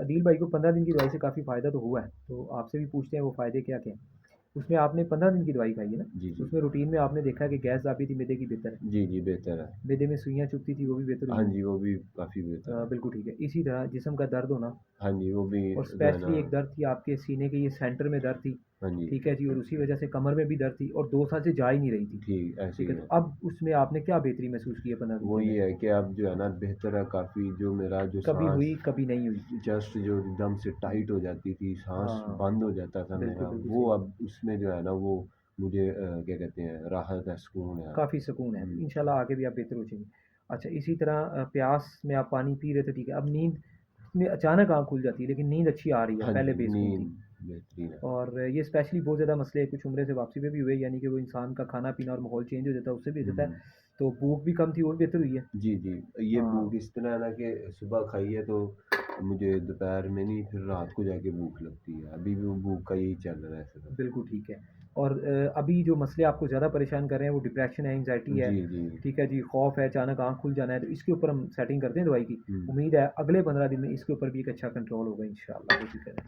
अदील भाई को 15 दिन की दवाई से काफ़ी फ़ायदा तो हुआ है, तो आपसे भी पूछते हैं वो फ़ायदे क्या-क्या हैं? उसमें आपने 15 दिन की दवाई खाई है ना? जी, जी। उसमें रूटीन में आपने देखा कि गैस दाबी थी मैदे की बेहतर है, जी, जी, बेहतर है। मैदे में सुइयाँ चुभती थी वो भी बेहतर हुई हाँ हैं। जी, वो भी काफ़ी बेहतर है। बिल्कुल ठीक है। इसी तरह जिस्म का दर्द होना हाँ जी, वो भी और जो है ना। स्पेशली एक दर्द थी आपके सीने के ये सेंटर में दर्द थी, हाँ जी, ठीक है जी? और उसी वजह से कमर में भी दर्द थी और 2 साल से जा ही नहीं रही थी, ठीक ऐसे ठीक ही है? तो है। अब उसमें आपने क्या बेहतरी महसूस की है 15 दिन वो के ये अंदर? है कि अब जो है ना बेहतर है काफ़ी, जो मेरा जो कभी साँस हुई, कभी नहीं हुई। जस्ट जो एकदम से टाइट हो जाती थी, साँस हाँ, बंद हो जाता था बिल्कुल, मेरा, बिल्कुल वो सही। अब उसमें जो है ना वो मुझे क्या कहते हैं, राहत है, सुकून है। काफ़ी सुकून है। हुँ। इंशाल्लाह आगे भी आप बेहतर हो जाएँगे। अच्छा इसी तरह प्यास में आप पानी पी रहे थे, ठीक है। अब नींद में अचानक आँख खुल जाती है, लेकिन नींद अच्छी आ रही है, हाँ पहले जी, बेसुध थी। नींद बेहतरीन है। और ये स्पेशली बहुत ज़्यादा मसले कुछ उम्रे से वापसी पे भी हुए, यानी कि वो इंसान का खाना-पीना और माहौल चेंज हो जाता है, उससे भी हो जाता है। हुँ। तो भूख भी कम थी, वो भी बेहतर हुई है। जी, जी। ये भूख हाँ, इस तरह है ना कि सुबह खाई है तो मुझे दोपहर में नहीं, फिर रात को जाके भूख लगती है। अभी भी वो भूख का यही चल रहा है सिलसिला। बिल्कुल ठीक है। और अभी जो मसले आपको ज़्यादा परेशान कर रहे हैं, वो डिप्रेशन है, एंग्ज़ायटी है, जी, जी। ठीक है जी, खौफ है, अचानक आँख खुल जाना है, तो इसके ऊपर हम सेटिंग करते हैं दवाई की। हुँ। उम्मीद है अगले 15 दिन में इसके ऊपर भी एक अच्छा कंट्रोल होगा इंशाअल्लाह, कोशिश करें।